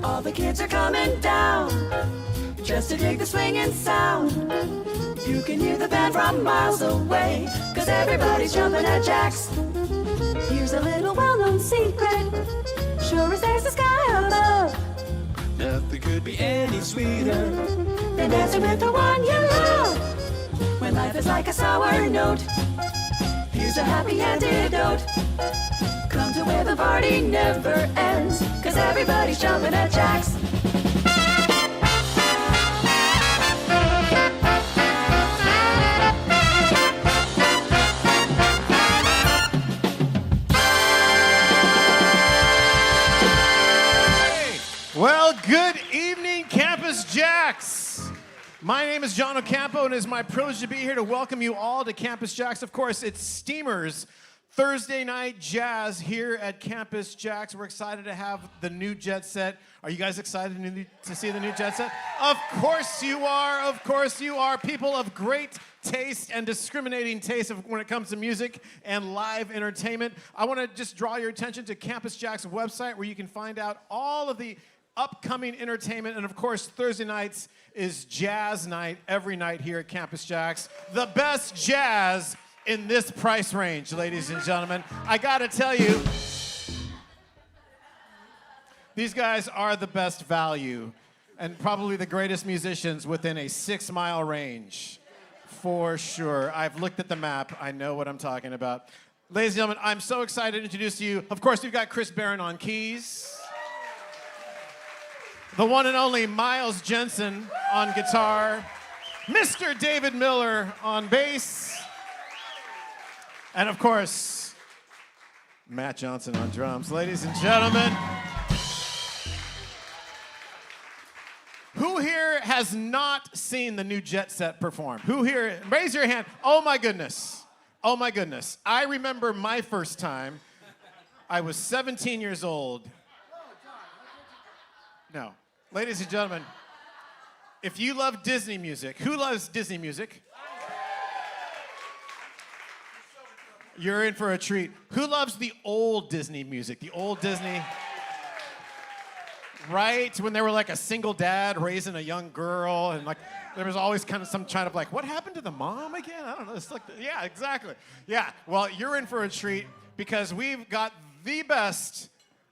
All the kids are coming down just to dig the swinging sound. You can hear the band from miles away, 'cause everybody's jumping at Jax. Here's a little well-known secret, sure as there's a sky above. Nothing could be any sweeter than dancing with the one you love. When life is like a sour note, here's a happy antidote. Come to where the party never ends, 'cause everybody's jumping at Jax. Well, good evening, Campus JAX. My name is John Ocampo, and it is my privilege to be here to welcome you all to Campus JAX. Of course, it's Steamer's Thursday night jazz here at Campus JAX. We're excited to have the new jet set. Are you guys excited to see the new jet set? Of course you are. Of course you are. People of great taste and discriminating taste when it comes to music and live entertainment. I want to just draw your attention to Campus JAX website, where you can find out all of the upcoming entertainment. And of course, Thursday nights is jazz night every night here at Campus JAX. The best jazz in this price range, ladies and gentlemen. I gotta tell you, these guys are the best value and probably the greatest musicians within a 6-mile range, for sure. I've looked at the map. I know what I'm talking about. Ladies and gentlemen, I'm so excited to introduce to you, of course, we've got Chris Barron on keys, the one and only Miles Jensen on guitar, Mr. David Miller on bass, and of course, Matt Johnson on drums. Ladies and gentlemen, who here has not seen the new Jet Set perform? Who here, raise your hand. Oh my goodness. Oh my goodness. I remember my first time. I was 17 years old. No. Ladies and gentlemen, if you love Disney music, who loves Disney music? You're in for a treat. Who loves the old Disney music? The old Disney, right? When they were like a single dad raising a young girl, and like there was always kind of some kind of like, what happened to the mom again? I don't know. It's like, yeah, exactly. Yeah, well, you're in for a treat because we've got the best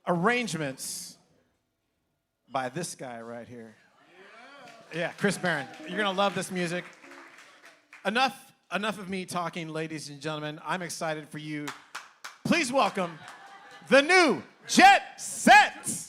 arrangements by this guy right here. Yeah, Chris Barron. You're gonna love this music. Enough of me talking, ladies and gentlemen. I'm excited for you. Please welcome the new Jet Set.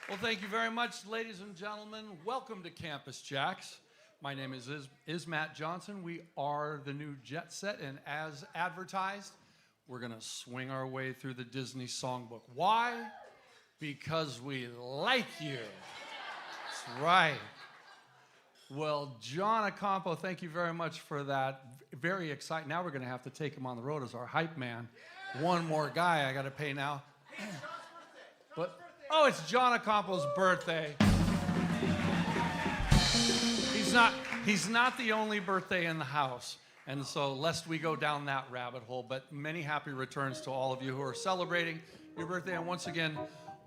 Well, thank you very much, ladies and gentlemen. Welcome to Campus JAX. My name is Matt Johnson. We are the new Jet Set, and as advertised, we're going to swing our way through the Disney Songbook. Why? Because we like you. That's right. Well, John Ocampo, thank you very much for that. Very exciting. Now we're going to have to take him on the road as our hype man. One more guy I got to pay now. But oh, it's John Ocampo's birthday. He's not the only birthday in the house. And so lest we go down that rabbit hole, but many happy returns to all of you who are celebrating your birthday. And once again,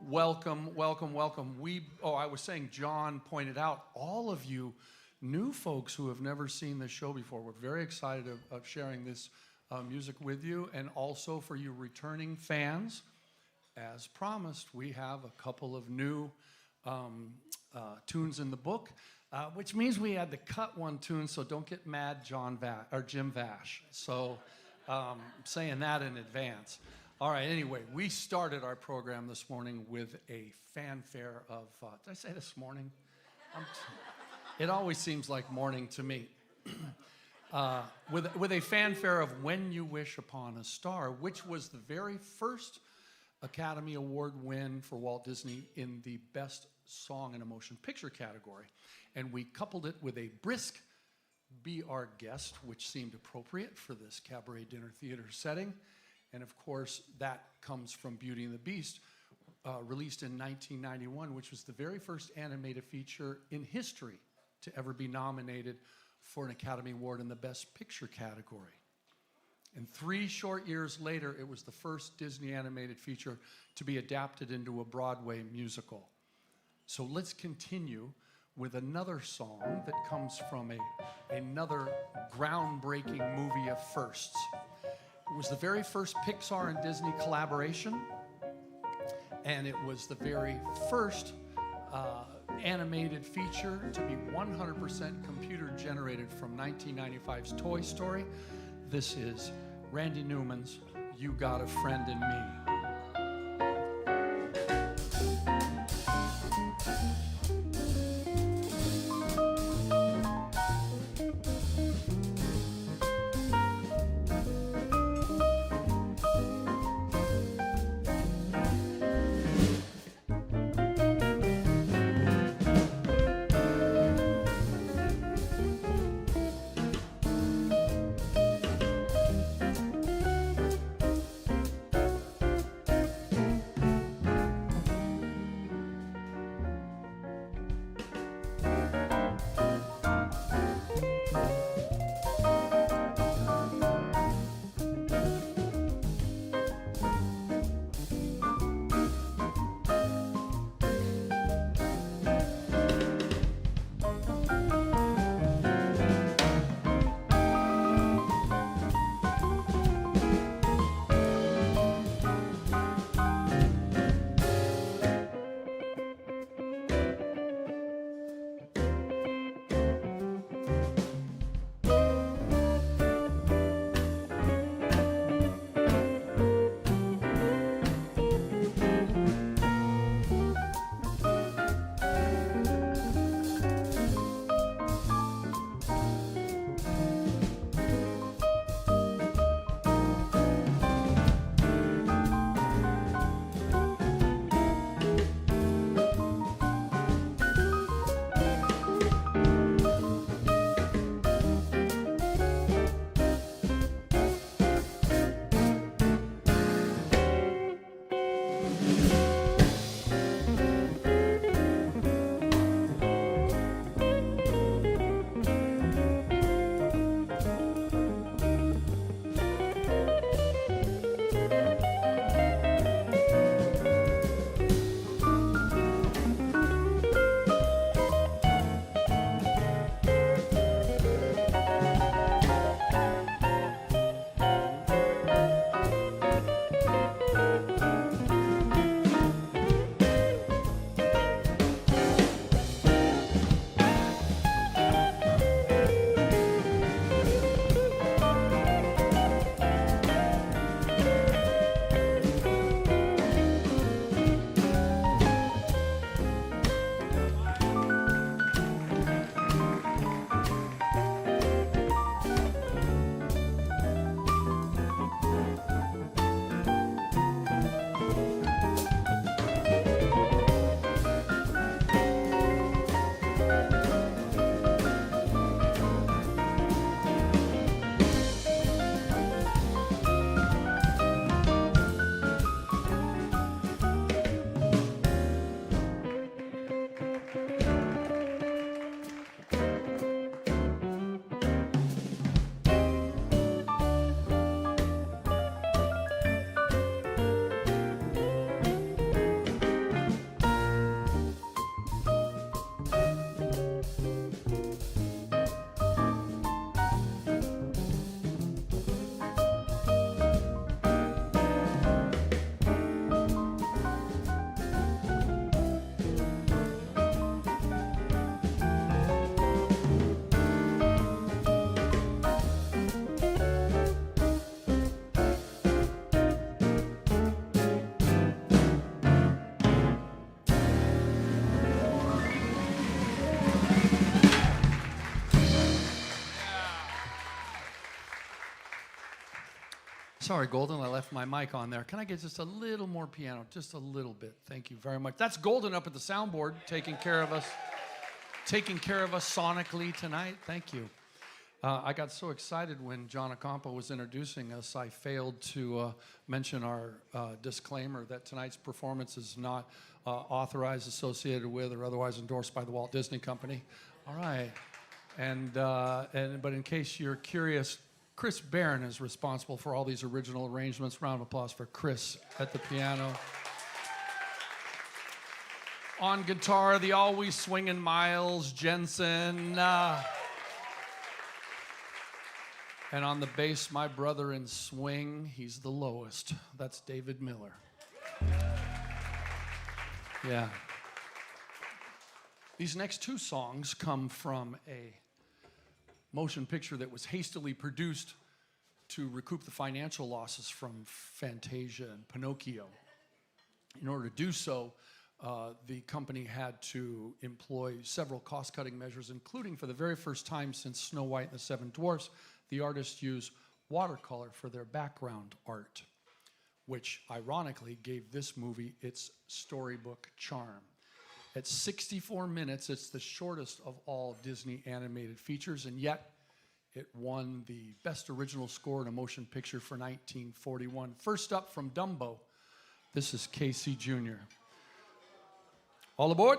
welcome, welcome, welcome. I was saying, John pointed out, all of you new folks who have never seen this show before, we're very excited of sharing this music with you. And also for you returning fans, as promised, we have a couple of new tunes in the book, which means we had to cut one tune, so don't get mad, Jim Vash. So saying that in advance. All right, anyway, we started our program this morning with a fanfare of, did I say this morning? It always seems like morning to me. With a fanfare of When You Wish Upon a Star, which was the very first Academy Award win for Walt Disney in the Best Song in a Motion Picture category. And we coupled it with a brisk Be Our Guest, which seemed appropriate for this cabaret dinner theater setting. And of course, that comes from Beauty and the Beast, released in 1991, which was the very first animated feature in history to ever be nominated for an Academy Award in the Best Picture category. And 3 short years later, it was the first Disney animated feature to be adapted into a Broadway musical. So let's continue with another song that comes from another groundbreaking movie of firsts. It was the very first Pixar and Disney collaboration, and it was the very first animated feature to be 100% computer generated from 1995's Toy Story. This is Randy Newman's You Got a Friend in Me. Sorry, Golden, I left my mic on there. Can I get just a little more piano? Just a little bit. Thank you very much. That's Golden up at the soundboard, taking care of us sonically tonight. Thank you. I got so excited when John Ocampo was introducing us, I failed to mention our disclaimer that tonight's performance is not authorized, associated with, or otherwise endorsed by the Walt Disney Company. All right. But in case you're curious, Chris Barron is responsible for all these original arrangements. Round of applause for Chris at the piano. On guitar, the always swinging Miles Jensen. And on the bass, my brother in swing, he's the lowest. That's David Miller. Yeah. These next two songs come from a motion picture that was hastily produced to recoup the financial losses from Fantasia and Pinocchio. In order to do so, the company had to employ several cost-cutting measures, including, for the very first time since Snow White and the Seven Dwarfs, the artists used watercolor for their background art, which ironically gave this movie its storybook charm. At 64 minutes, it's the shortest of all Disney animated features, and yet it won the Best Original Score in a Motion Picture for 1941. First up from Dumbo, this is Casey Jr. All aboard.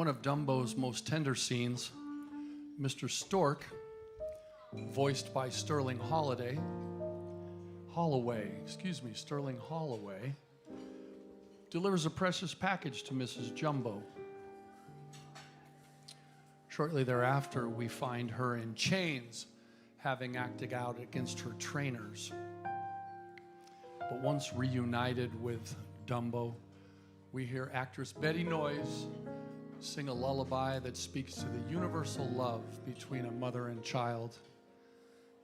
one of Dumbo's most tender scenes, Mr. Stork, voiced by Sterling Holloway, delivers a precious package to Mrs. Jumbo. Shortly thereafter, we find her in chains, having acted out against her trainers. But once reunited with Dumbo, we hear actress Betty Noyes sing a lullaby that speaks to the universal love between a mother and child.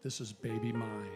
This is Baby Mine.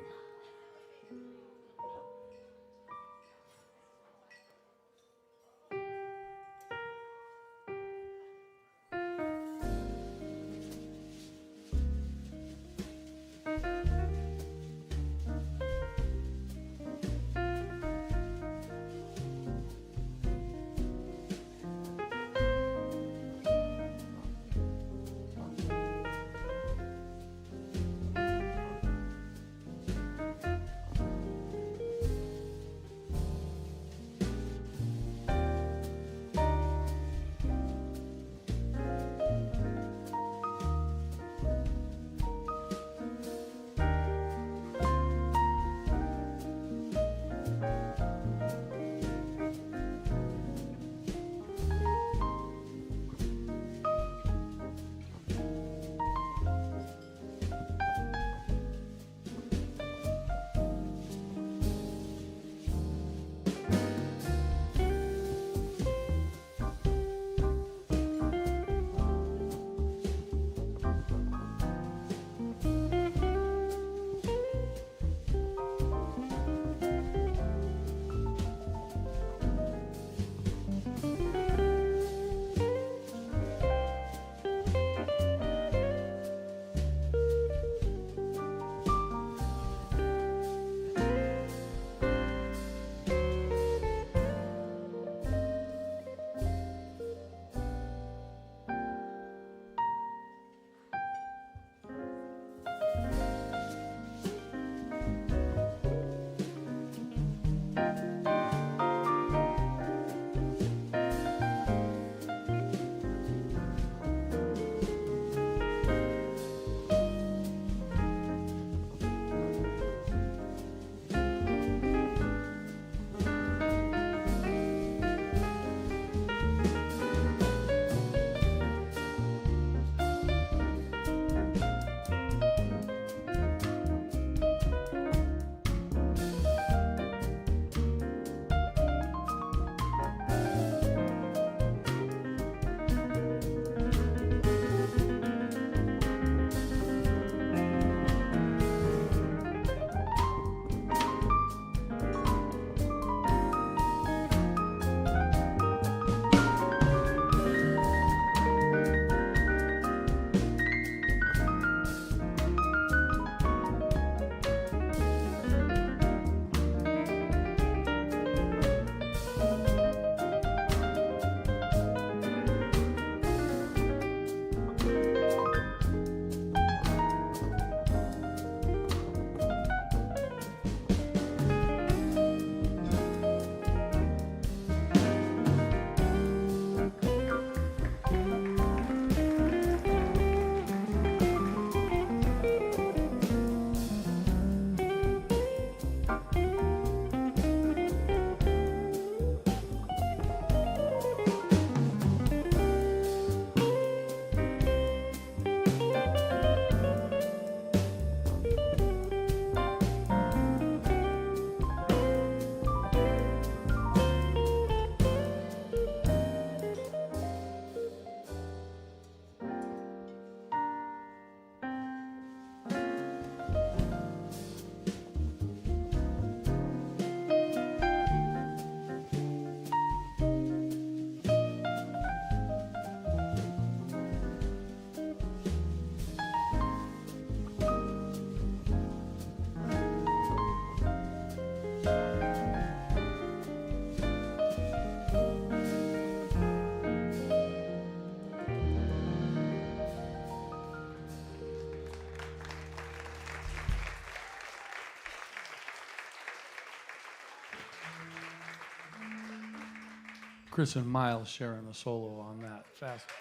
Chris and Miles sharing the solo on that.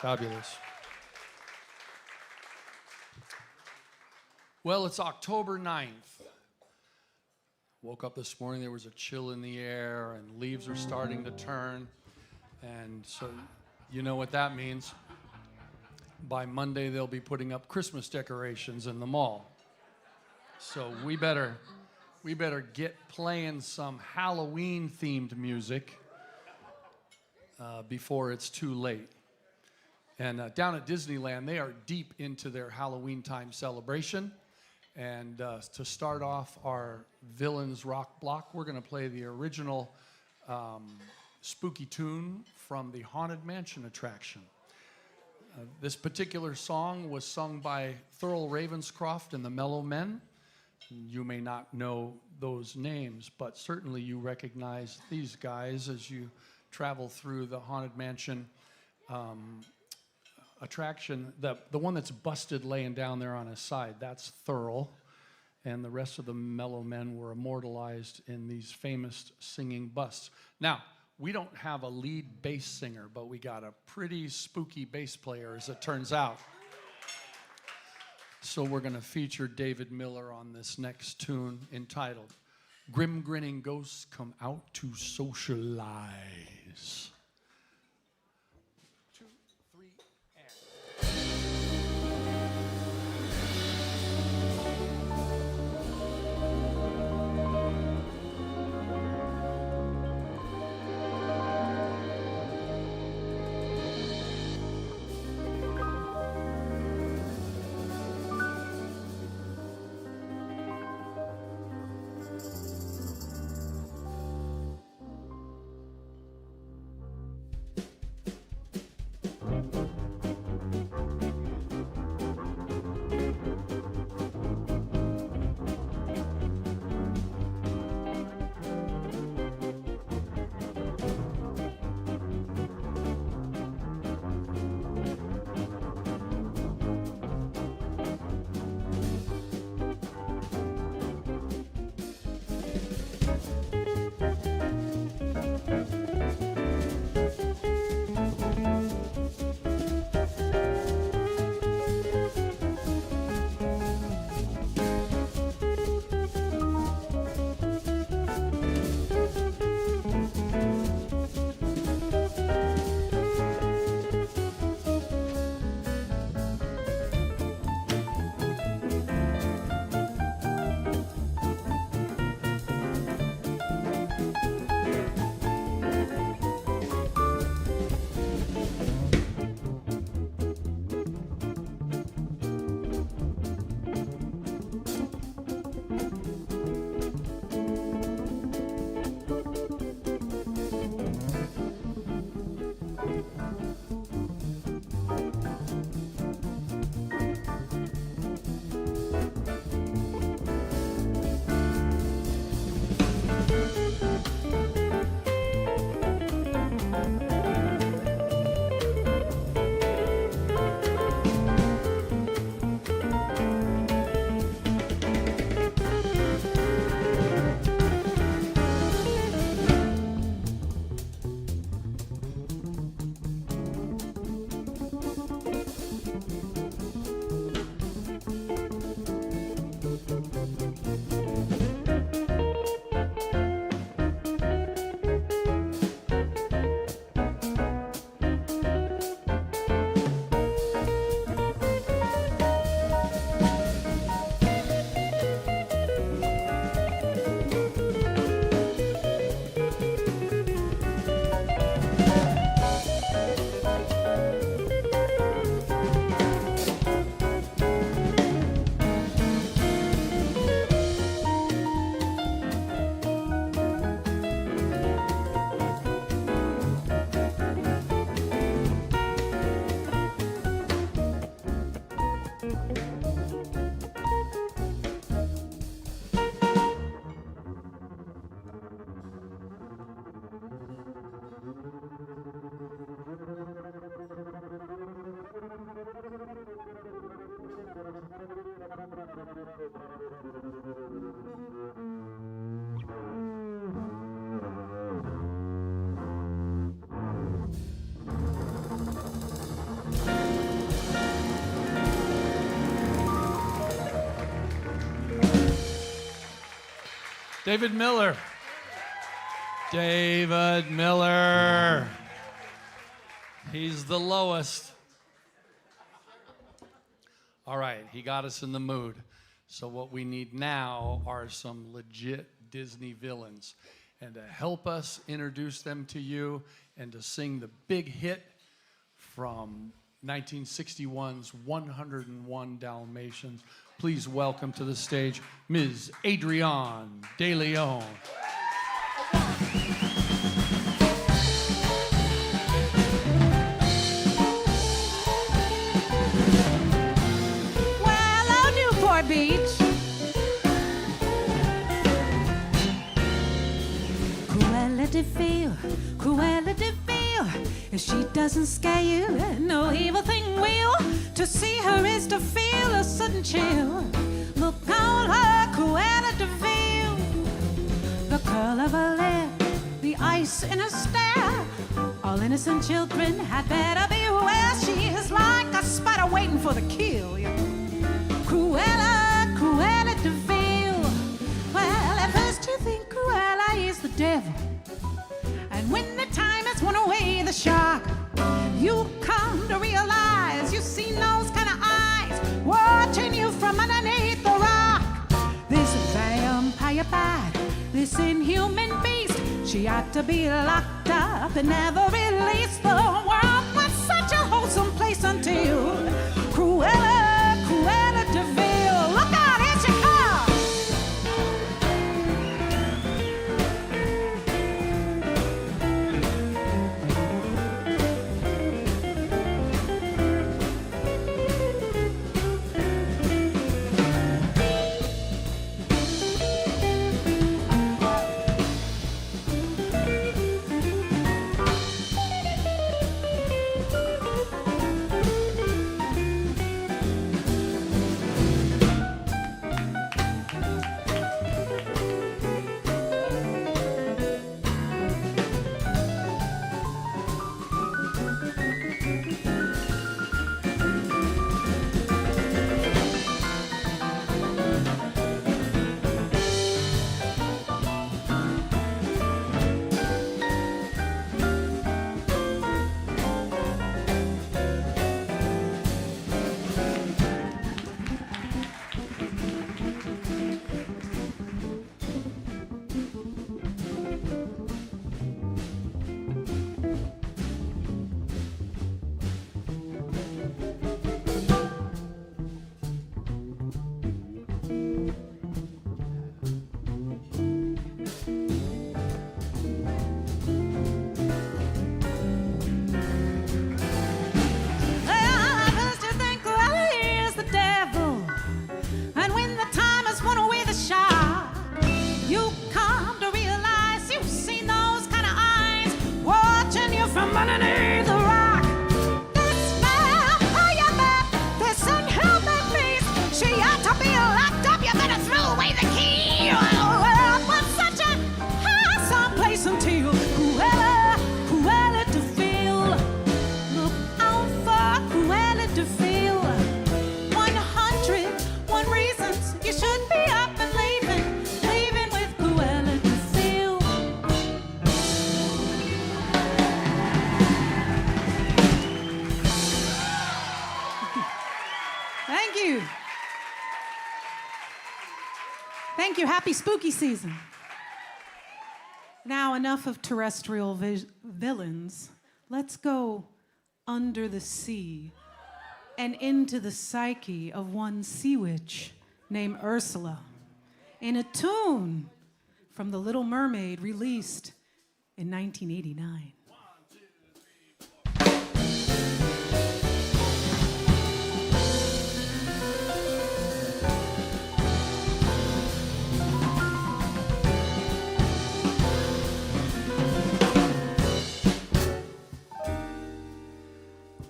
Fabulous. Well, it's October 9th. Woke up this morning, there was a chill in the air, and leaves are starting to turn. And so you know what that means. By Monday, they'll be putting up Christmas decorations in the mall. So we better get playing some Halloween-themed music before it's too late. And down at Disneyland, they are deep into their Halloween time celebration. And to start off our Villains Rock block, we're going to play the original spooky tune from the Haunted Mansion attraction. This particular song was sung by Thurl Ravenscroft and the Mellow Men. You may not know those names, but certainly you recognize these guys as you travel through the Haunted Mansion attraction. The one that's busted laying down there on his side, that's Thurl. And the rest of the Mellow Men were immortalized in these famous singing busts. Now, we don't have a lead bass singer, but we got a pretty spooky bass player, as it turns out. So we're going to feature David Miller on this next tune entitled Grim Grinning Ghosts Come Out to Socialize. 2, 3, and... David Miller. David Miller. He's the lowest. All right, he got us in the mood. So what we need now are some legit Disney villains. And to help us introduce them to you and to sing the big hit from 1961's 101 Dalmatians, please welcome to the stage Ms. ADRYON De LEÓN. Well, oh, Newport Beach. Cruella de Vil, if she doesn't scare you, no evil thing will. To see her is to feel a sudden chill. Look on her, Cruella de Vil. The curl of her lip, the ice in her stare. All innocent children had better beware. She is like a spider waiting for the kill. Cruella de Vil. Well, at first you think Cruella is the devil. And when the time has worn away the shock, you come to realize you've seen those kind of eyes watching you from underneath the rock. This vampire bat, this inhuman beast, she ought to be locked up and never released. The world was such a wholesome place until Cruella de Vil. Look out, here she comes! Thank you. Happy spooky season. Now, enough of terrestrial villains. Let's go under the sea and into the psyche of one sea witch named Ursula in a tune from The Little Mermaid, released in 1989.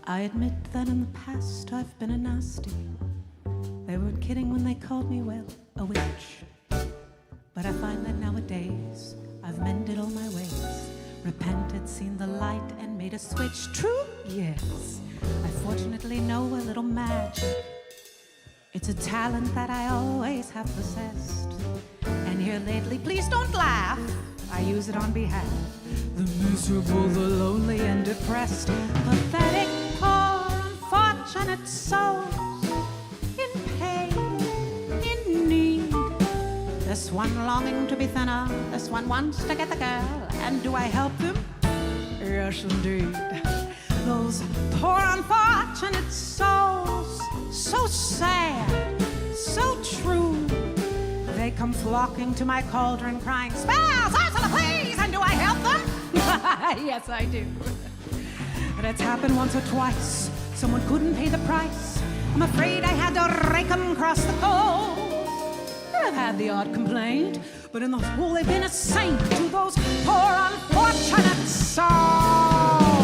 I admit that in the past I've been a nasty. They weren't kidding when they called me, well, a witch. But I find that nowadays I've mended all my ways, repented, seen the light, and made a switch. True? Yes. I fortunately know a little magic. It's a talent that I always have possessed. And here lately. Please don't laugh. I use it on behalf. The miserable, the lonely, and depressed, pathetic, poor, unfortunate souls in pain, in need. This one longing to be thinner, this one wants to get the girl. And do I help them? Yes, indeed. Those poor, unfortunate souls, so sad, so true. They come flocking to my cauldron crying, "Spells, Ursula, please!" And do I help them? Yes, I do. But it's happened once or twice. Someone couldn't pay the price. I'm afraid I had to rake them across the coals. I've had the odd complaint, but in the whole they've been a saint to those poor, unfortunate souls.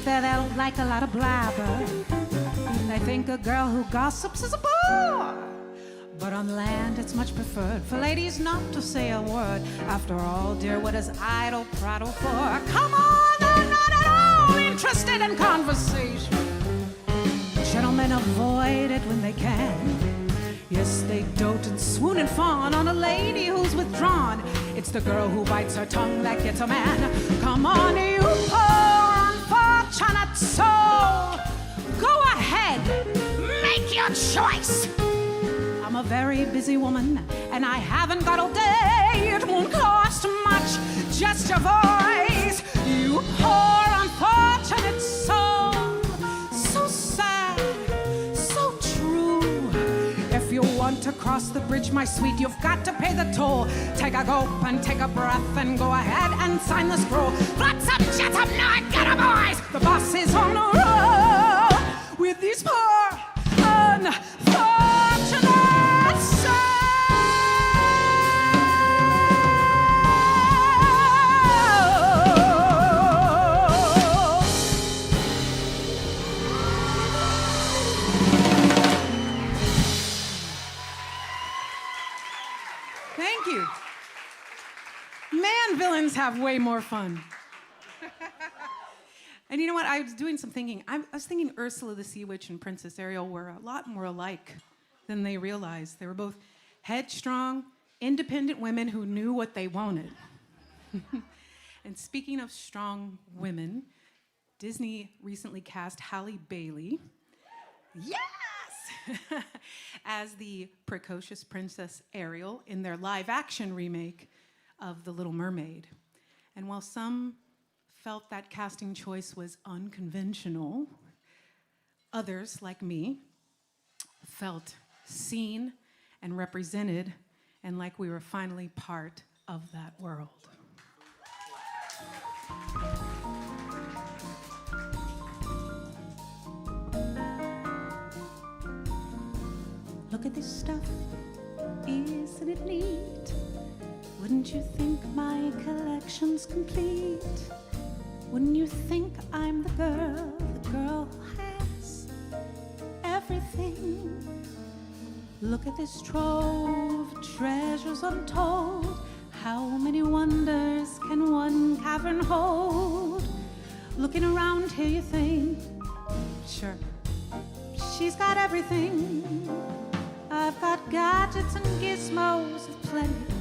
There they'll like a lot of blabber. They think a girl who gossips is a bore. But on land it's much preferred for ladies not to say a word. After all, dear, what is idle prattle for? Come on, they're not at all interested in conversation. Gentlemen avoid it when they can. Yes, they dote and swoon and fawn on a lady who's withdrawn. It's the girl who bites her tongue that gets a man. Come on, you poor unfortunate soul. Go ahead, make your choice. I'm a very busy woman, and I haven't got all day. It won't cost much, just your voice. You poor unfortunate soul. So sad, so true. If you want to cross the bridge, my sweet, you've got to pay the toll. Take a gulp and take a breath and go ahead and sign the scroll. Flotsam, jetsam, now get 'em, boys. The boss is on a roll with these poor unfortunate souls. Thank you. Man, villains have way more fun. And you know what? I was doing some thinking. I was thinking Ursula the Sea Witch and Princess Ariel were a lot more alike than they realized. They were both headstrong, independent women who knew what they wanted. And speaking of strong women, Disney recently cast Halle Bailey, yes, as the precocious Princess Ariel in their live-action remake of The Little Mermaid. And while some felt that casting choice was unconventional, others, like me, felt seen and represented and like we were finally part of that world. Look at this stuff, isn't it neat? Wouldn't you think my collection's complete? Wouldn't you think I'm the girl who has everything? Look at this trove, treasures untold. How many wonders can one cavern hold? Looking around here you think, sure, she's got everything. I've got gadgets and gizmos aplenty.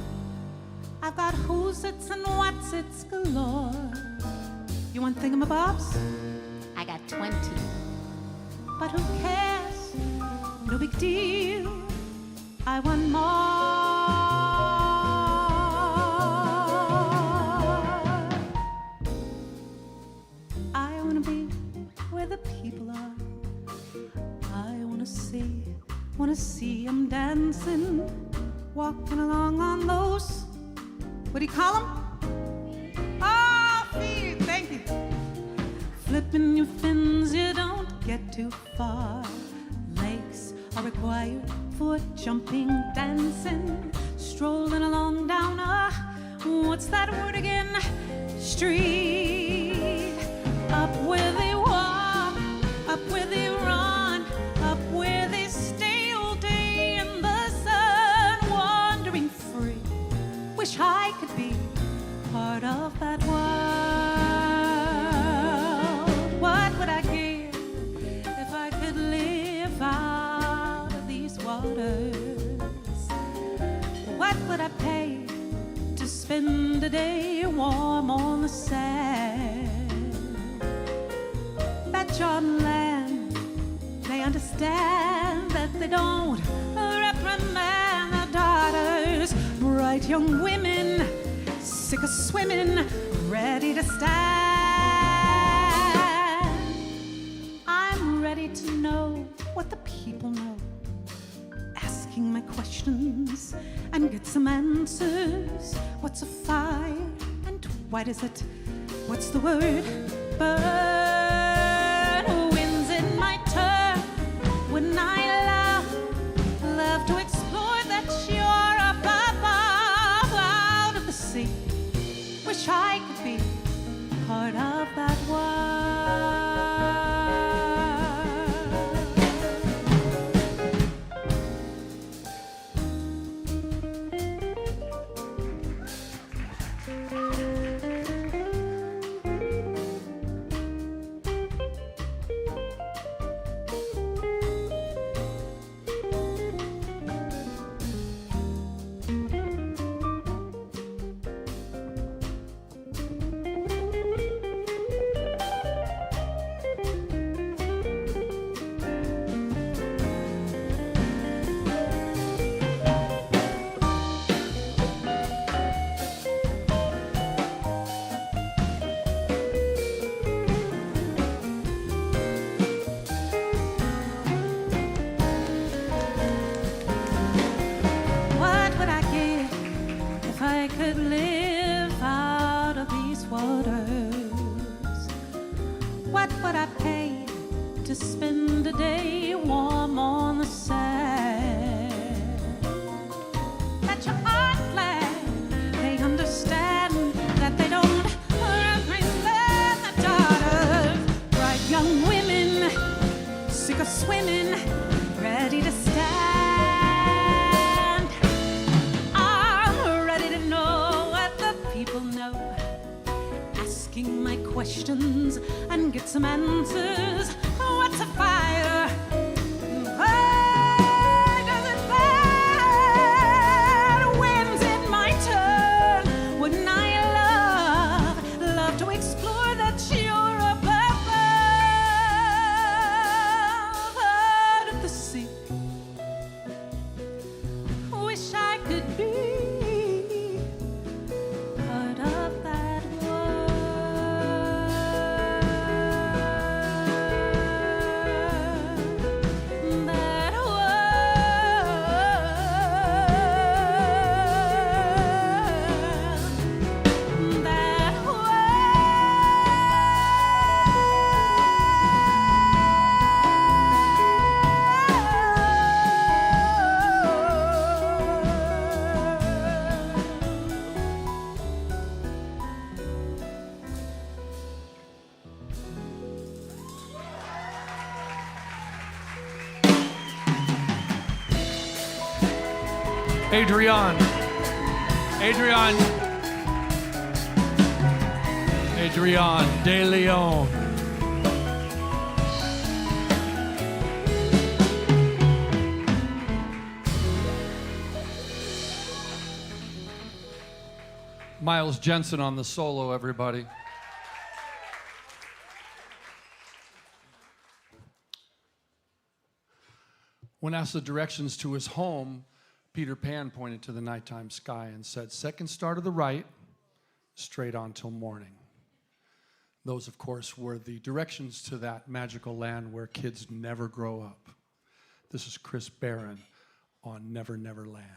I've got who's-its and what's-its galore. You want thingamabobs? I got 20. But who cares? No big deal. I want more. I wanna be where the people are. I wanna see 'em dancing, walking along on those, what do you call 'em? Oh, feet, thank you. Flipping your fins, you don't get too far. Legs are required for jumping, dancing, strolling along down a, what's that word again? Street. Up where they walk, up where they run, up where they stay all day in the sun, wandering free. Wish I could be part of that world. What would I give if I could live out of these waters? What would I pay to spend a day warm on the sand? Bet on land, they understand that they don't reprimand their daughters. Bright young women, sick of swimming, ready to stand. I'm ready to know what the people know, asking my questions and get some answers. What's a fire and why does it, what's the word, burn? Winds in my turn when I love to explore that shore up above, out of the sea. Wish I could be part of that world. Questions and get some answers. What's a fire? Why does it burn? When's it my turn? Wouldn't I love to explore that shore up above, out of the sea? Wish I could be part of that world. ADRYON De LEÓN. Miles Jensen on the solo, everybody. When asked the directions to his home, Peter Pan pointed to the nighttime sky and said, "Second star to the right, straight on till morning." Those, of course, were the directions to that magical land where kids never grow up. This is Chris Barron on Never Never Land.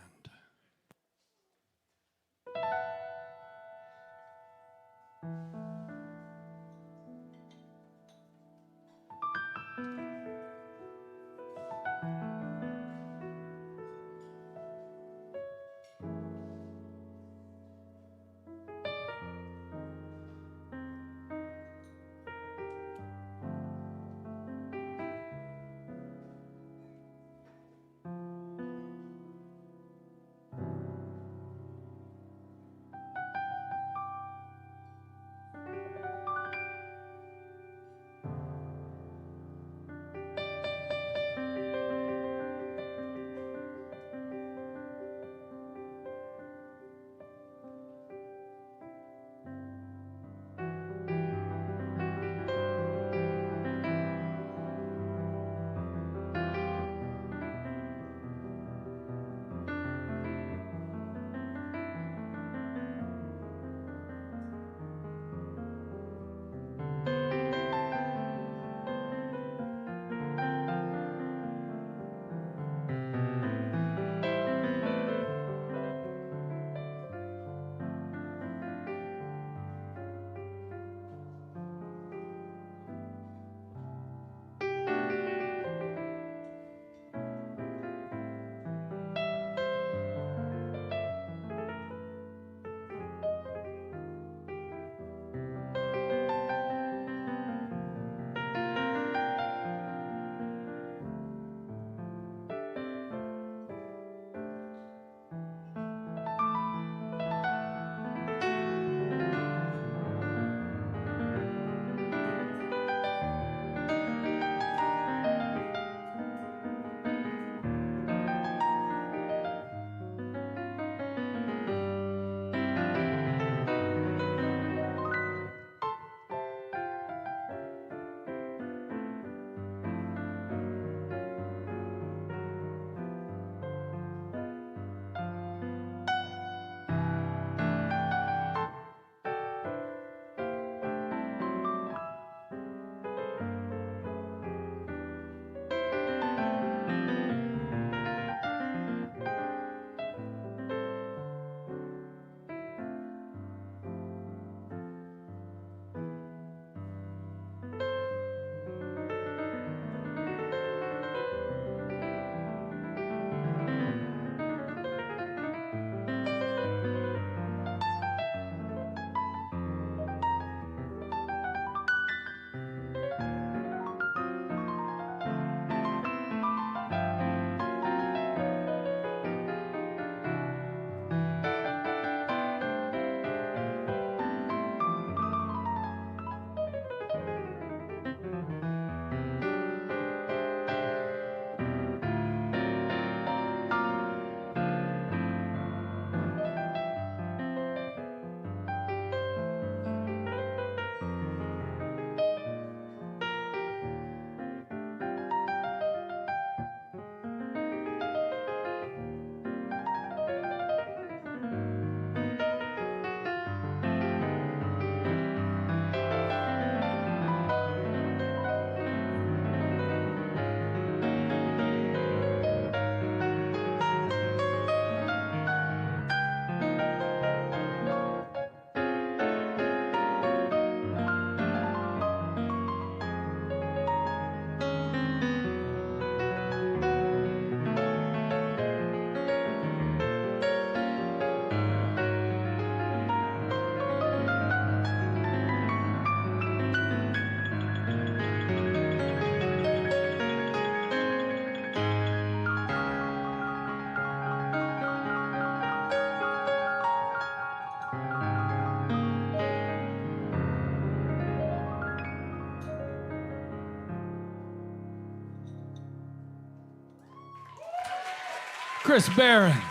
Chris Barron.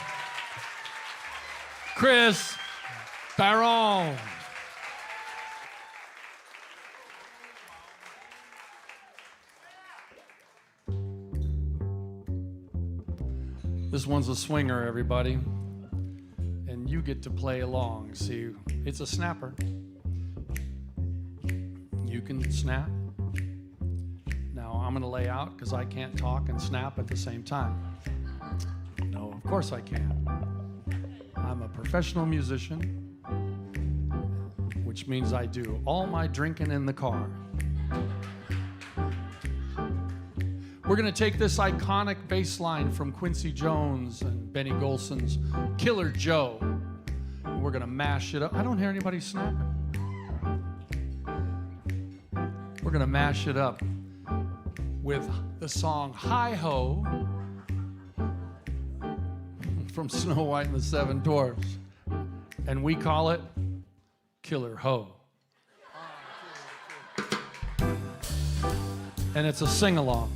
Chris, BARRON. This one's a swinger, everybody. And you get to play along. See, it's a snapper. You can snap. Now, I'm going to lay out because I can't talk and snap at the same time. No, of course I can't. I'm a professional musician, which means I do all my drinking in the car. We're going to take this iconic bass line from Quincy Jones and Benny Golson's Killer Joe. And we're going to mash it up. I don't hear anybody snapping. We're going to mash it up with the song Hi-Ho from Snow White and the Seven Dwarfs. And we call it Killer Ho. And it's a sing-along.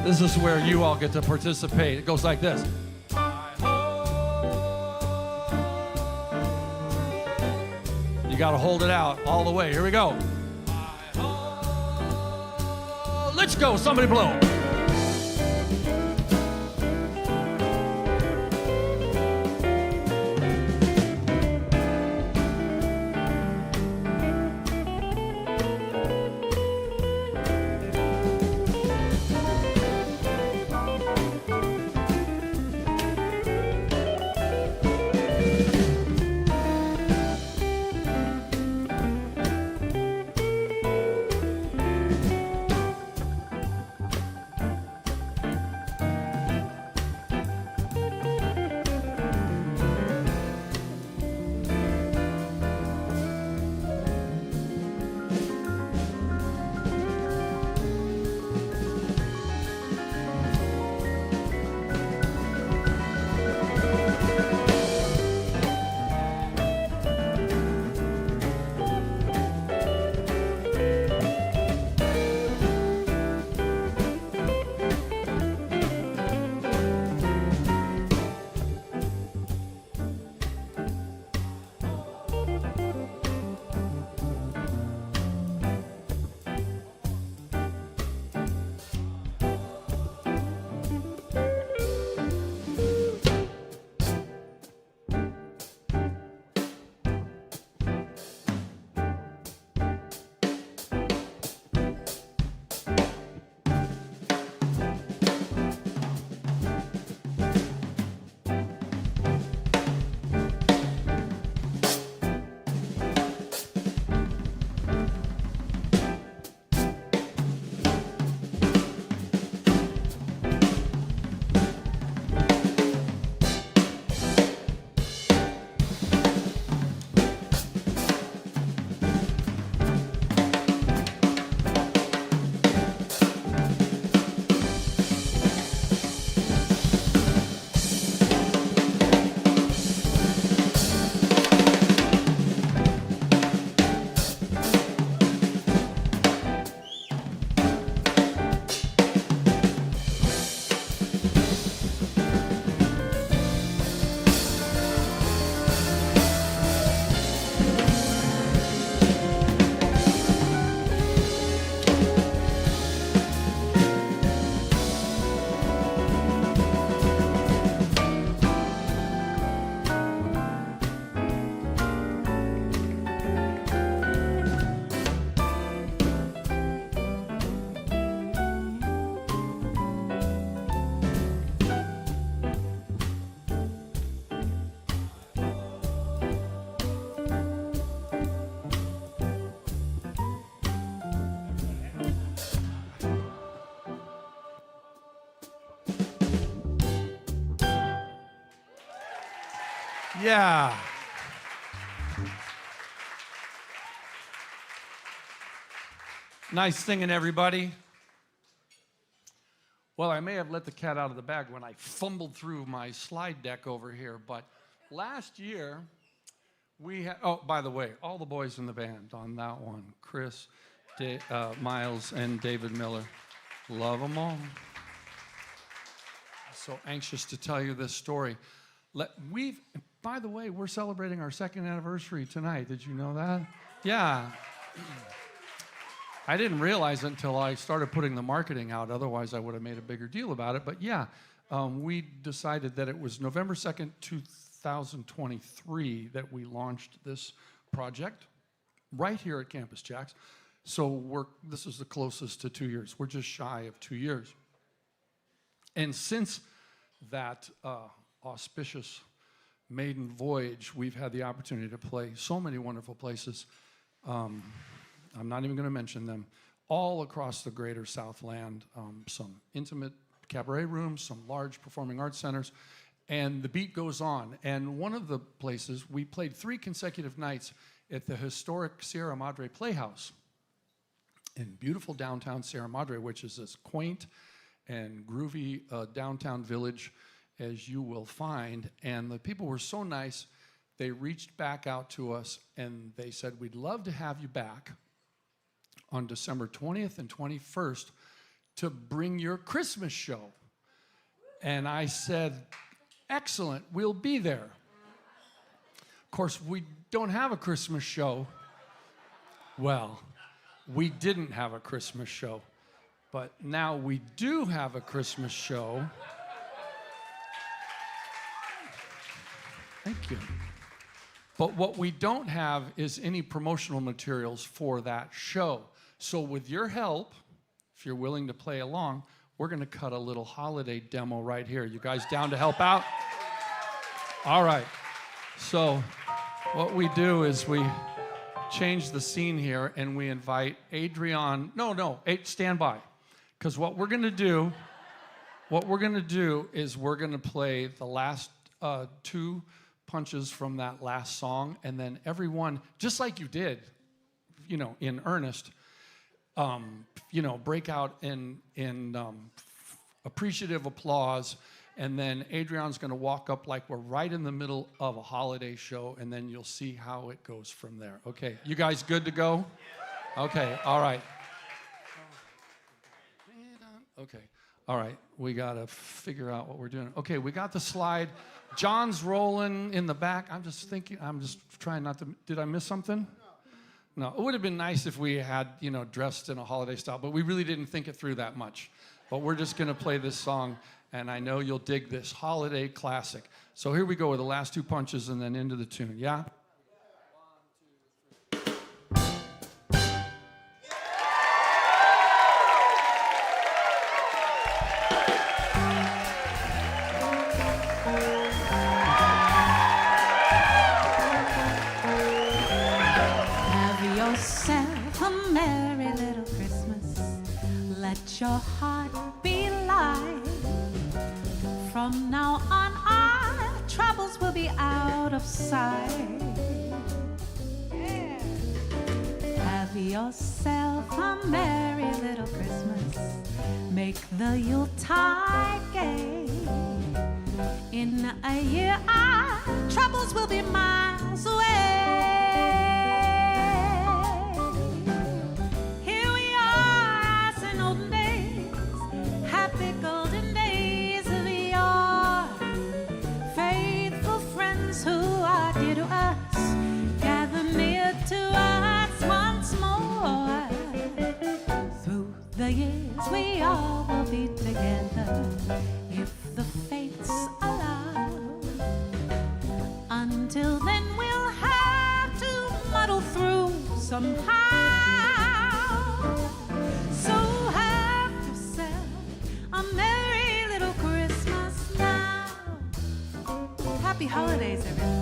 This is where you all get to participate. It goes like this. You got to hold it out all the way. Here we go. Let's go. Somebody blow. Yeah. Nice singing, everybody. Well, I may have let the cat out of the bag when I fumbled through my slide deck over here, but last year we had, oh, by the way, all the boys in the band on that one, Chris, Miles, and David Miller. Love them all. So anxious to tell you this story. By the way, we're celebrating our 2nd anniversary tonight. Did you know that? Yeah. I didn't realize it until I started putting the marketing out. Otherwise, I would have made a bigger deal about it. But yeah, we decided that it was November 2nd, 2023 that we launched this project right here at Campus JAX. So this is the closest to 2 years. We're just shy of 2 years. And since that auspicious maiden voyage, we've had the opportunity to play so many wonderful places. I'm not even going to mention them. All across the greater Southland, some intimate cabaret rooms, some large performing arts centers, and the beat goes on. And one of the places, we played 3 consecutive nights at the historic Sierra Madre Playhouse in beautiful downtown Sierra Madre, which is as quaint and groovy downtown village as you will find. And the people were so nice, they reached back out to us and they said, we'd love to have you back on December 20th and 21st to bring your Christmas show. And I said, excellent, we'll be there. Of course, we don't have a Christmas show. Well, we didn't have a Christmas show, but now we do have a Christmas show. Thank you. But what we don't have is any promotional materials for that show. So with your help, if you're willing to play along, we're going to cut a little holiday demo right here. You guys down to help out? All right. So what we do is we change the scene here and we invite ADRYON. Stand by. Because what we're going to do is we're going to play the last 2 punches from that last song, and then everyone, just like you did, in earnest, break out in appreciative applause, and then Adrian's going to walk up like we're right in the middle of a holiday show, and then you'll see how it goes from there. Okay, you guys good to go? Okay, all right. Okay, all right, we got to figure out what we're doing. Okay, we got the slide. John's rolling in the back. I'm just trying not to, did I miss something? No, it would have been nice if we had, dressed in a holiday style, but we really didn't think it through that much. But we're just going to play this song, and I know you'll dig this holiday classic. So here we go with the last 2 punches and then into the tune, yeah? Your heart be light. From now on, our troubles will be out of sight. Yeah. Have yourself a merry little Christmas. Make the Yuletide gay. In a year, our troubles will be miles away. Years we all will be together if the fates allow. Until then we'll have to muddle through somehow. So have yourself a merry little Christmas now. Happy holidays, everyone.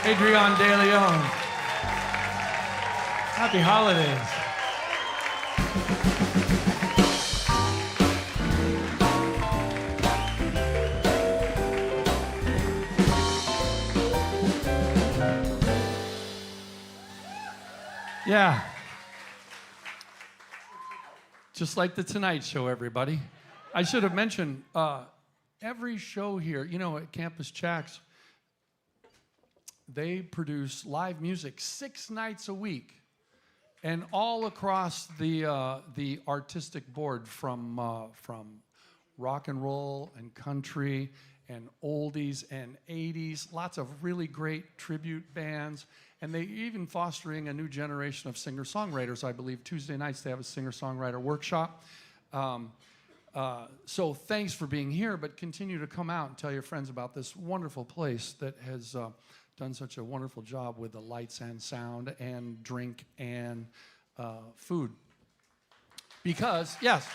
ADRYON De LEÓN. Happy holidays. Yeah. Just like the Tonight Show, everybody. I should have mentioned, every show here, you know, at Campus JAX, they produce live music 6 nights a week, and all across the artistic board, from rock and roll and country and oldies and 80s, lots of really great tribute bands, and they even fostering a new generation of singer-songwriters. I believe Tuesday nights they have a singer-songwriter workshop. So thanks for being here, but continue to come out and tell your friends about this wonderful place that has done such a wonderful job with the lights and sound and drink and food. Because, yes,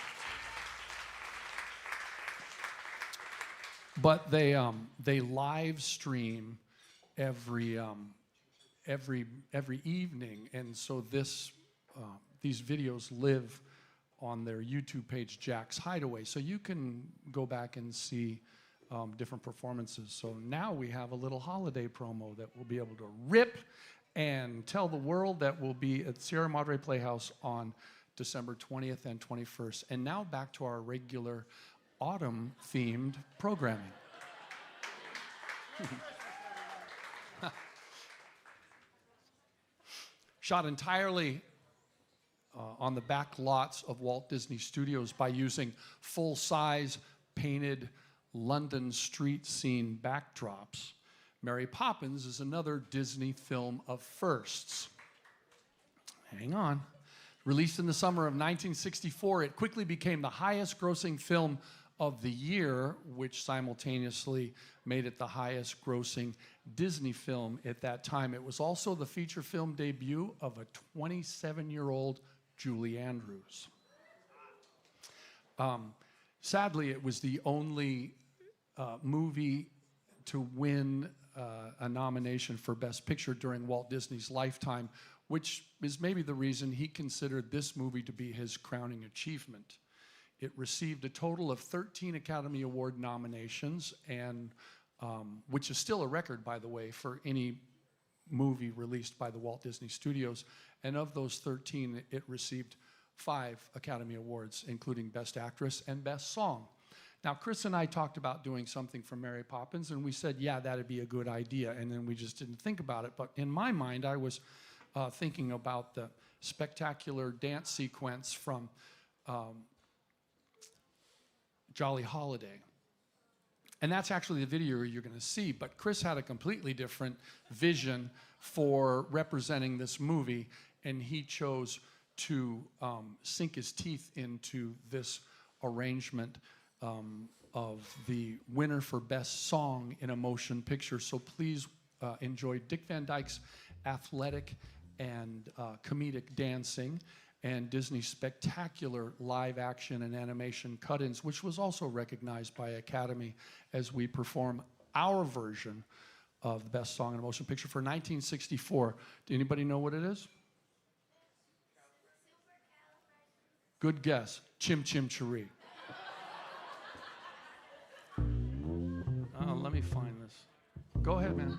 but they live stream every evening, and so these videos live on their YouTube page, Jax Hideaway, so you can go back and see different performances. So now we have a little holiday promo that we'll be able to rip and tell the world that will be at Sierra Madre Playhouse on December 20th and 21st. And now back to our regular autumn-themed programming. Shot entirely on the back lots of Walt Disney Studios by using full-size painted London street scene backdrops. Mary Poppins is another Disney film of firsts. Hang on. Released in the summer of 1964, it quickly became the highest grossing film of the year, which simultaneously made it the highest grossing Disney film at that time. It was also the feature film debut of a 27-year-old Julie Andrews. Sadly, it was the only movie to win a nomination for Best Picture during Walt Disney's lifetime, which is maybe the reason he considered this movie to be his crowning achievement. It received a total of 13 Academy Award nominations, and which is still a record, by the way, for any movie released by the Walt Disney Studios. And of those 13, it received 5 Academy Awards, including Best Actress and Best Song. Now, Chris and I talked about doing something for Mary Poppins, and we said, yeah, that'd be a good idea, and then we just didn't think about it. But in my mind, I was thinking about the spectacular dance sequence from Jolly Holiday. And that's actually the video you're going to see, but Chris had a completely different vision for representing this movie, and he chose to sink his teeth into this arrangement of the winner for Best Song in a Motion Picture. So please enjoy Dick Van Dyke's athletic and comedic dancing, and Disney's spectacular live action and animation cut-ins, which was also recognized by Academy as we perform our version of the Best Song in a Motion Picture for 1964. Do anybody know what it is? Good guess. Chim Chim Cheree. Let me find this. Go ahead, man.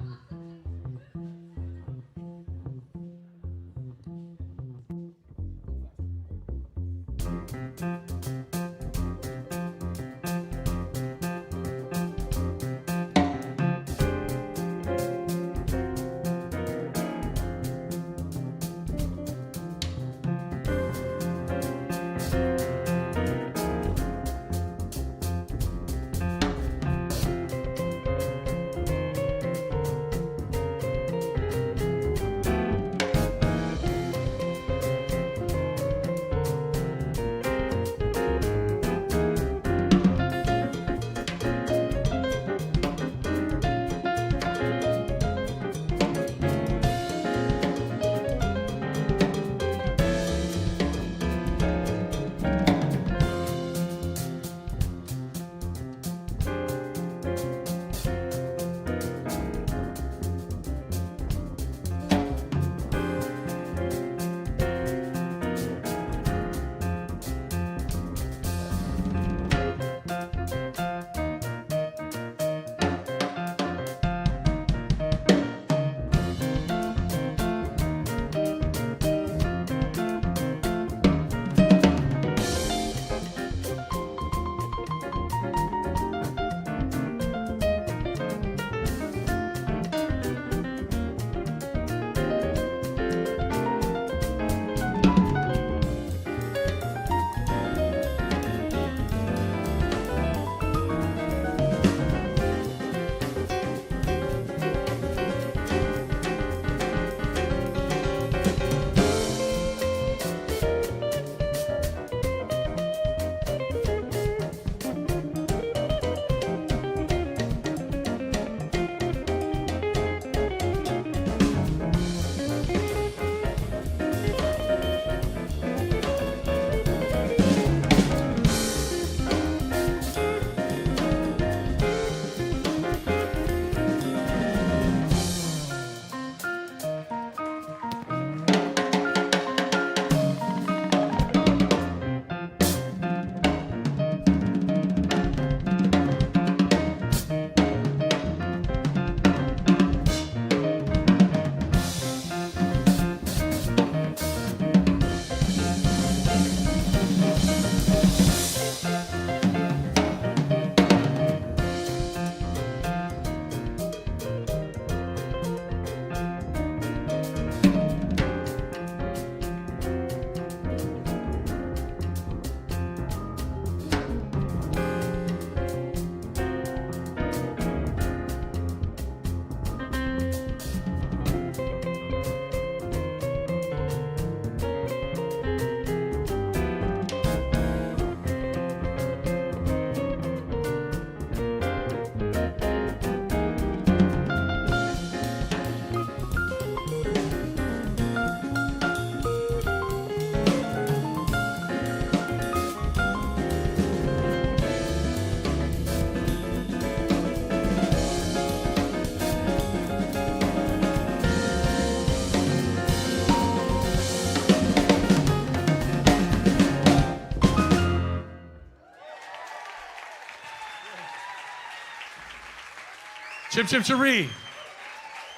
Chip Chip Cherie.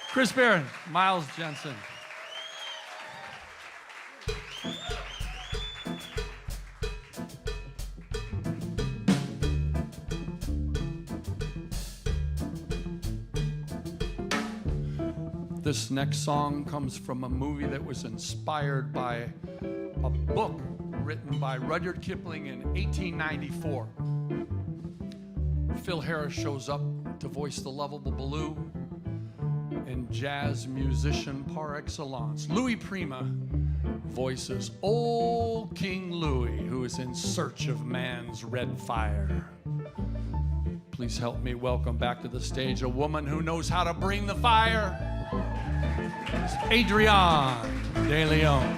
Chris Barron. Miles Jensen. This next song comes from a movie that was inspired by a book written by Rudyard Kipling in 1894. Phil Harris shows up to voice the lovable Baloo, and jazz musician par excellence, Louis Prima, voices old King Louis, who is in search of man's red fire. Please help me welcome back to the stage a woman who knows how to bring the fire. It's ADRYON De LEÓN.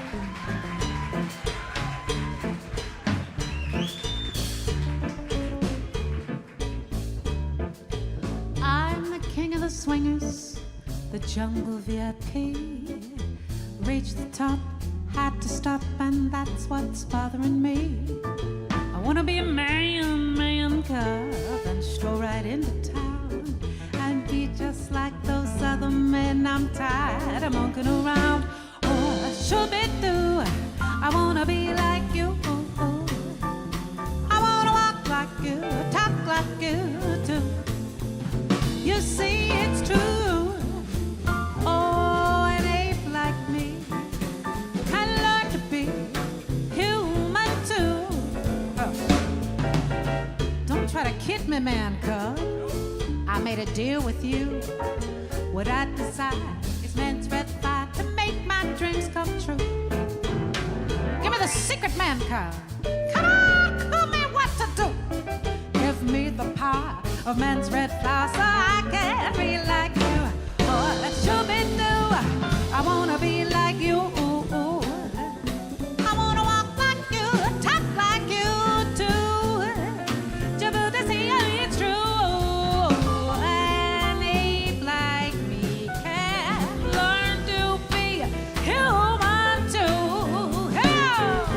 I'm the king of the swingers, the jungle VIP. Reached the top, had to stop, and that's what's bothering me. I wanna be a man cub, and stroll right into town and be just like those other men. I'm tired of monkeying around. Oh, shoo-be-doo, I wanna be like you. I wanna walk like you, talk like you too. You see, it's true. Oh, an ape like me can learn to be human too. Don't try to kid me, man cub. I made a deal with you. What I desire is man's red fire to make my dreams come true. Give me the secret, man cub. Come on, tell me what to do. Give me the power of man's red flower so I can be like you. Oh, that should be new. I wanna be like you. I wanna walk like you, talk like you too. Just to see it's true. An ape like me can learn to be human too. Yeah.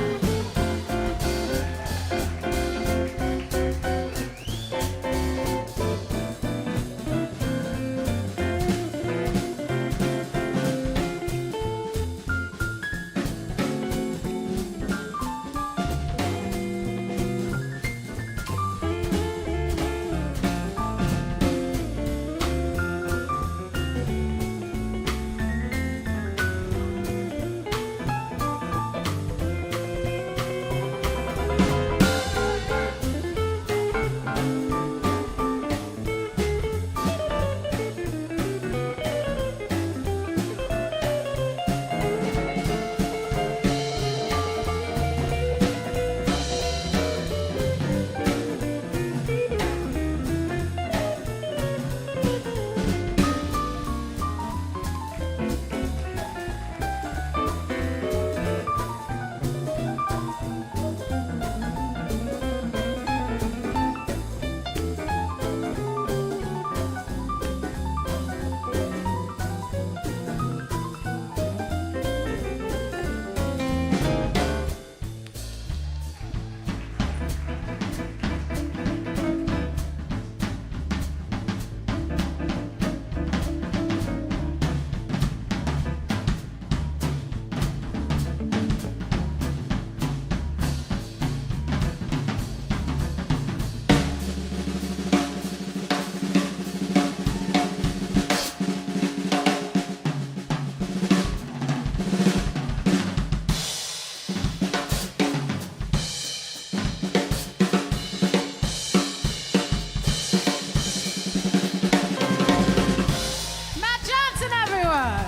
Matt Johnson, everyone.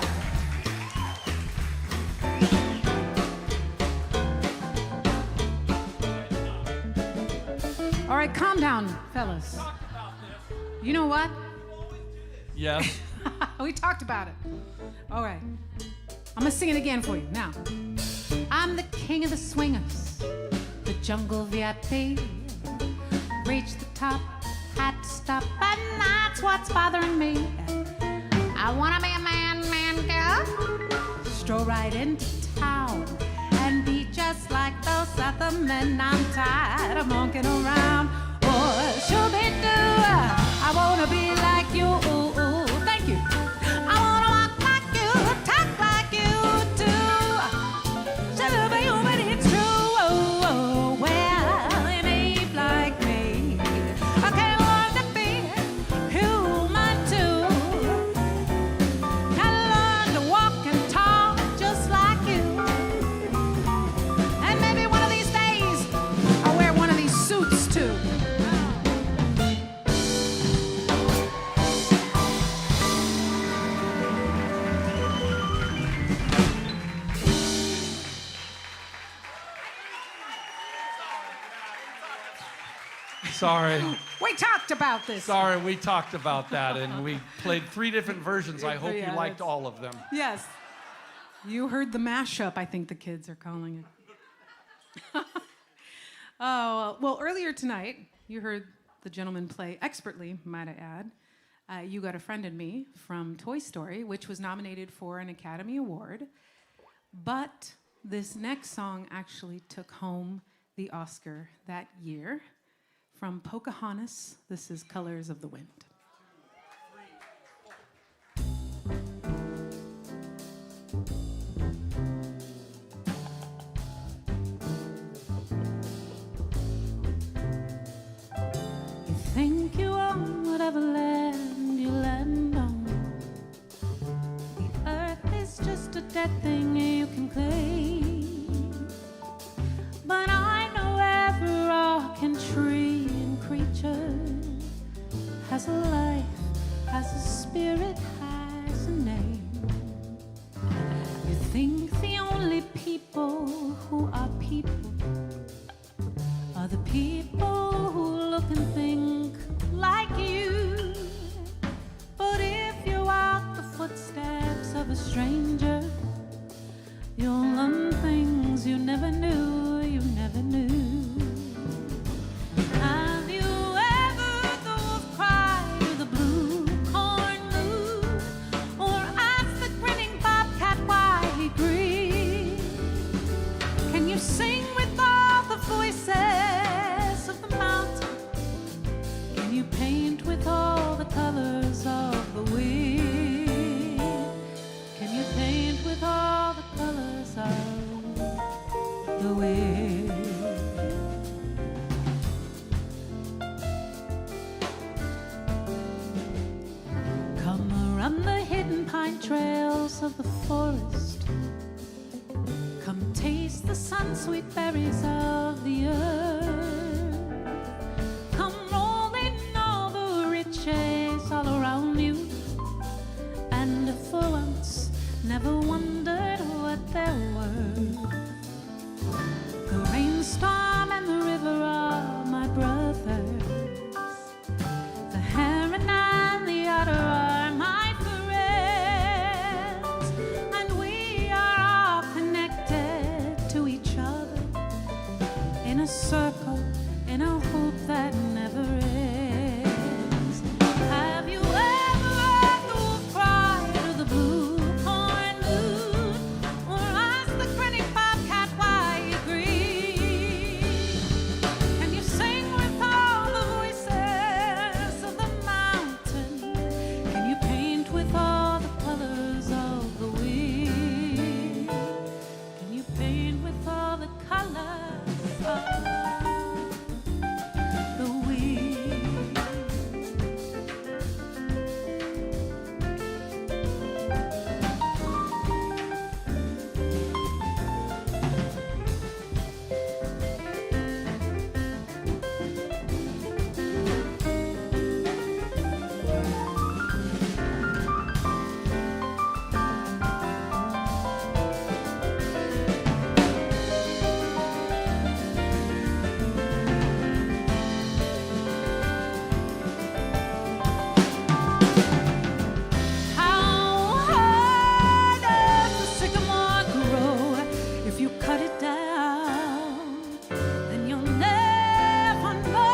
All right, calm down, fellas. You know what? Yes. We talked about it. All right. I'm gonna sing it again for you now. I'm the king of the swingers, the jungle VIP. Reached the top, had to stop, and that's what's bothering me. I wanna be a man girl. Stroll right into town and be just like those other men. I'm tired of monkeying around. Oh, shoo-be-doo, I wanna be like you. Sorry. We talked about this. Sorry, we talked about that, and we played 3 different versions. I hope you Yeah, liked that's- all of them. Yes. You heard the mashup, I think the kids are calling it. Oh, well, earlier tonight, you heard the gentleman play expertly, might I add. You Got a Friend in Me from Toy Story, which was nominated for an Academy Award. But this next song actually took home the Oscar that year. From Pocahontas, this is Colors of the Wind. You think you own whatever land you land on. The earth is just a dead thing you can claim. But I know every rock and tree and creature has a life, has a spirit, has a name. You think the only people who are people are the people who look and think like you. But if you walk the footsteps of a stranger, you'll learn things you never knew, you never knew. Have you ever thought cry to the blue corn moon, or ask the grinning bobcat why he grieves? Can you sing with all the voices of the mountain? Can you paint with all the colors of the wind? Can you paint with all the colors of the wind? Come around the hidden pine trails of the forest. Come taste the sun-sweet berries of the earth. Come roll in all the riches all around you. And for once, never wondered what they were. The rainstorm and the river are my brothers. The heron and the otter are my friends. And we are all connected to each other in a circle, in a hoop that never ends. Have you ever heard the wolf cry to the blue corn moon, or ask the grinning bobcat why you grieve? Can you sing with all the voices of the mountain? Can you paint with all the colors of the wind? Can you paint with all the colors of the wind? How high does the sycamore grow? If you cut it down, then you'll never know.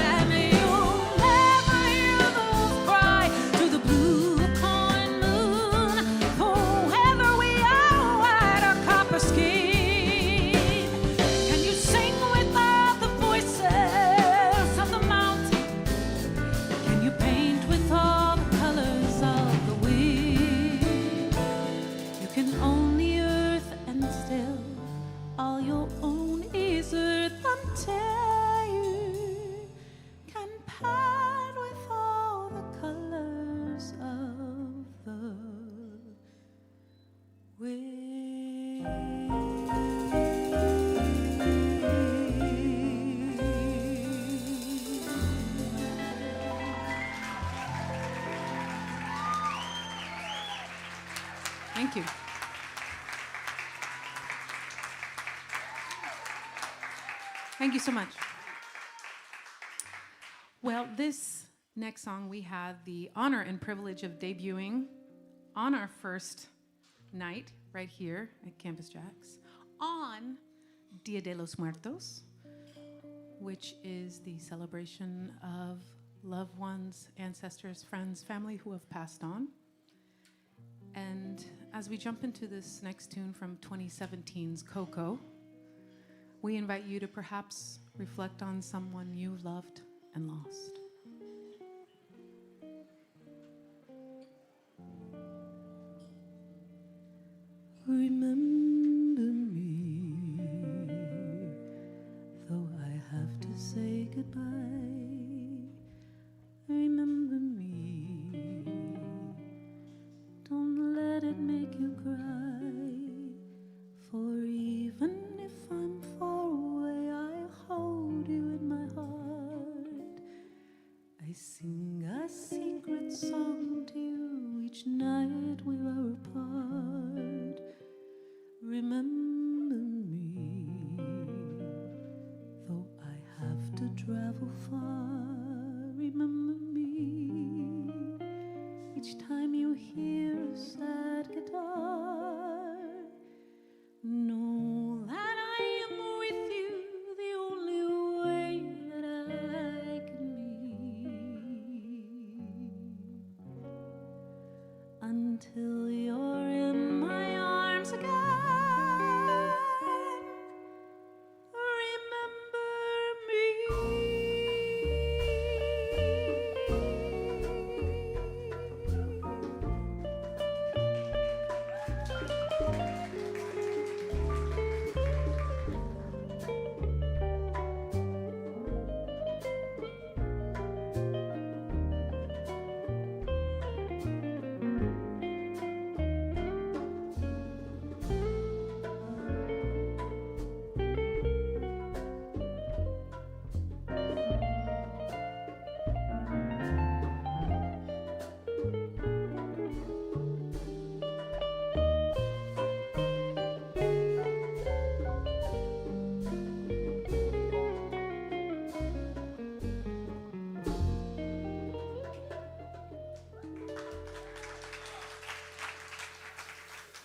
And you'll never hear the wolf cry to the blue corn moon. For whether we are white or copper skin, can you sing with all the voices of the mountain? Can you paint with all the colors of the wind? You can own the earth and still all you'll own is earth until you can paint with all the colors of the Thank you. Thank Thank you so much. Well, this next song we had the honor and privilege of debuting on our first night right here at Campus JAX on Dia de los Muertos, which is the celebration of loved ones, ancestors, friends, family who have passed on. And as we jump into this next tune from 2017's Coco, we invite you to perhaps reflect on someone you loved and lost. Remember me, though I have to say goodbye. Remember me, don't let it make you cry. For even if I'm far away, I hold you in my heart. I sing a secret song to you each night we are apart. Remember me, though I have to travel far. Remember me, each time you hear a sad guitar. Know that I am with you the only way that I can be, until you're in my arms again.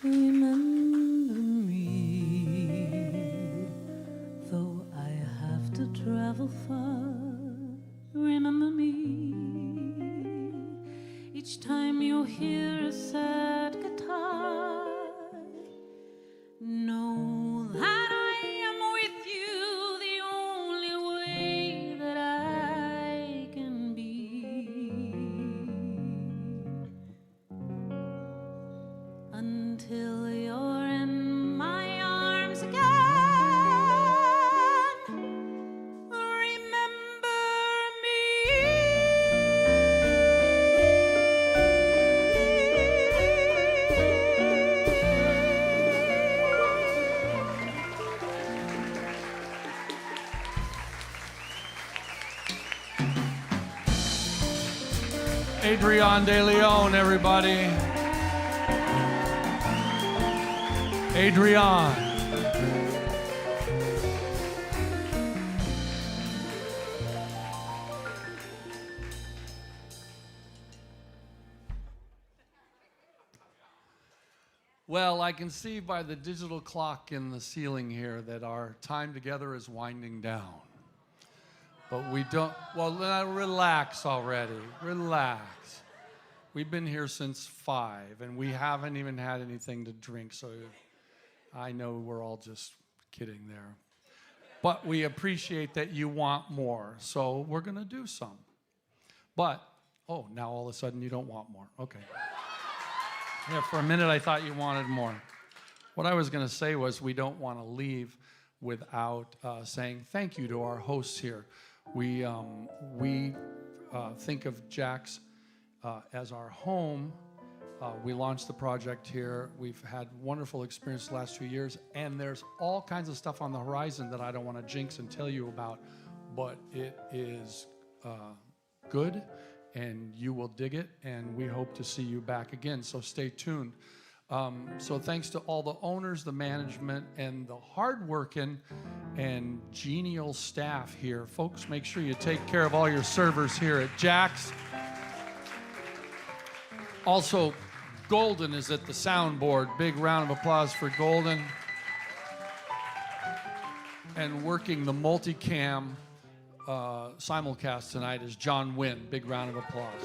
Remember me, though I have to travel far. Remember me, each time you hear a sad guitar. Know that I am with you the only way that I can be, until you're in my arms again. Remember me. ADRYON De LEÓN, everybody. ADRYON. Well, I can see by the digital clock in the ceiling here that our time together is winding down. But we don't, well, relax already, relax. We've been here since 5, and we haven't even had anything to drink, so I know we're all just kidding there. But we appreciate that you want more, so we're gonna do some. But, oh, now all of a sudden you don't want more, okay. Yeah, for a minute I thought you wanted more. What I was gonna say was we don't wanna leave without saying thank you to our hosts here. We think of JAX as our home. We launched the project here. We've had wonderful experience the last 2 years, and there's all kinds of stuff on the horizon that I don't want to jinx and tell you about, but it is good, and you will dig it, and we hope to see you back again, so stay tuned. So thanks to all the owners, the management, and the hardworking and genial staff here. Folks, make sure you take care of all your servers here at JAX. Also, Golden is at the soundboard. Big round of applause for Golden. And working the multicam simulcast tonight is John Wynn. Big round of applause.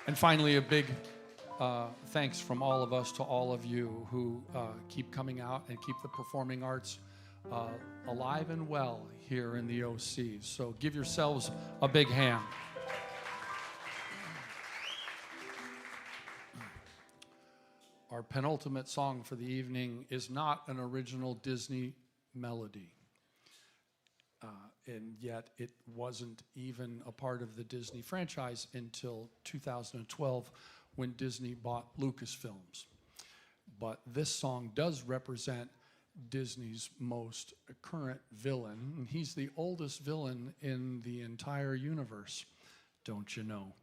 And finally, a big thanks from all of us to all of you who keep coming out and keep the performing arts alive and well here in the OC. So give yourselves a big hand. Our penultimate song for the evening is not an original Disney melody. And yet it wasn't even a part of the Disney franchise until 2012 when Disney bought Lucasfilms. But this song does represent Disney's most current villain. He's the oldest villain in the entire universe, don't you know?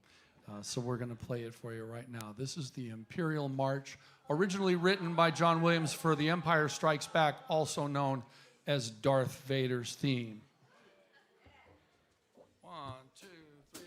So we're going to play it for you right now. This is the Imperial March, originally written by John Williams for The Empire Strikes Back, also known as Darth Vader's theme. 1, 2, 3.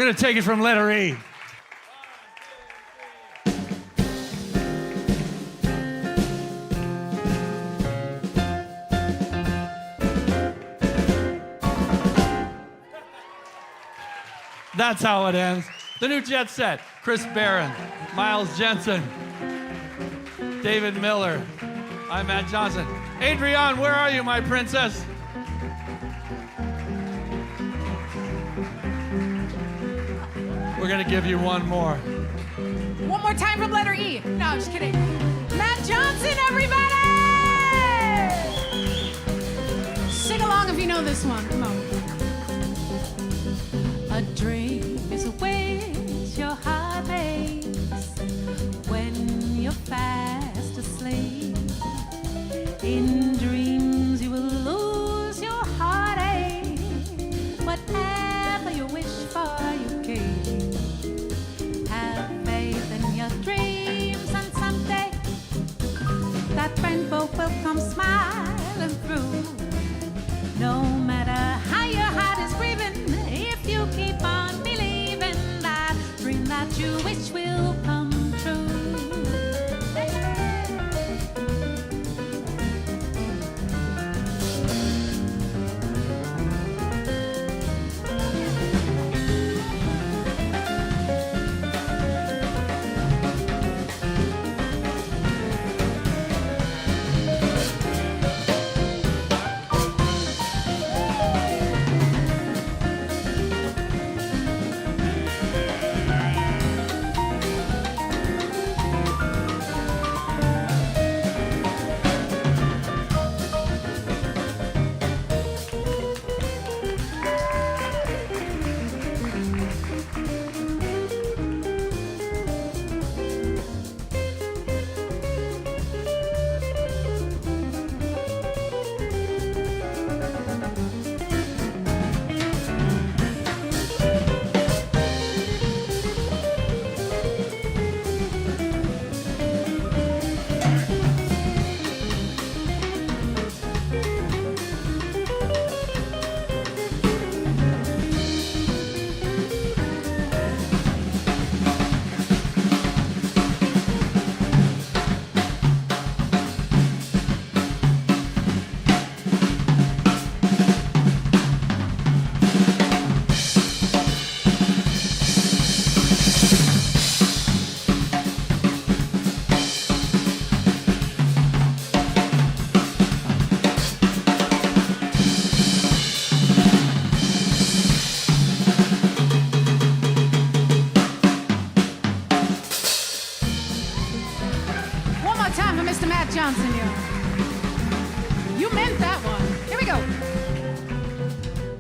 going to take it from letter E. That's how it ends. The New Jet Set. Chris Barron, Miles Jensen, David Miller. I'm Matt Johnson. Adrian, where are you, my princess? We're gonna give you one more. One more time from letter E. No, just kidding. Matt Johnson, everybody! Sing along if you know this one. Come on. A dream is a wish your heart makes when you're fast asleep. In dreams you will lose your heartache. Whatever you wish for, you keep. Have faith in your dreams, and someday that rainbow will come smiling through. No matter how your heart is grieving, if you keep on believing, that dream that you wish will come true. Johnson, you meant that one. Here we go.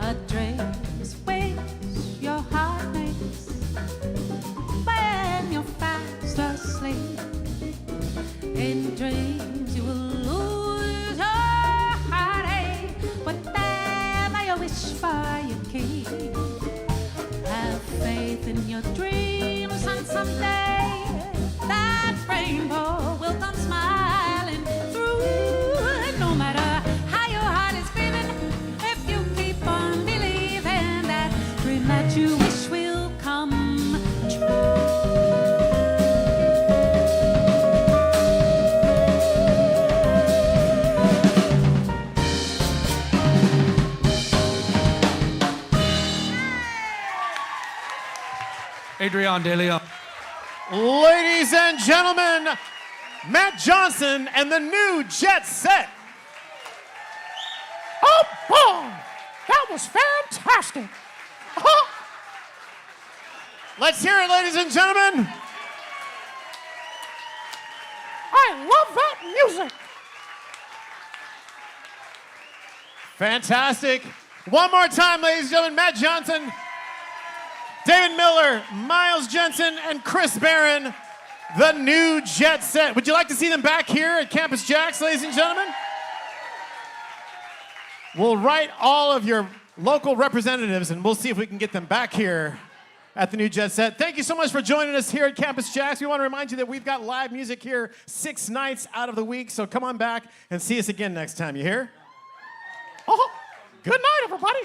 A dream's wish your heart makes when you're fast asleep. In dreams you will lose your heartache. Whatever you wish for, you keep. Have faith in your dreams, and someday that rainbow will come smiling through. No matter how your heart is grieving, if you keep on believing, that dream that you wish will come true. ADRYON De LEÓN. Ladies and gentlemen, Matt Johnson and the New Jet Set. Oh, boy, that was fantastic. Let's hear it, ladies and gentlemen. I love that music. Fantastic. One more time, ladies and gentlemen, Matt Johnson, David Miller, Miles Jensen, and Chris Barron, the New Jet Set. Would you like to see them back here at Campus JAX, ladies and gentlemen? We'll write all of your local representatives, and we'll see if we can get them back here at the New Jet Set. Thank you so much for joining us here at Campus JAX. We want to remind you that we've got live music here 6 nights out of the week, so come on back and see us again next time. You hear? Oh, good night, everybody.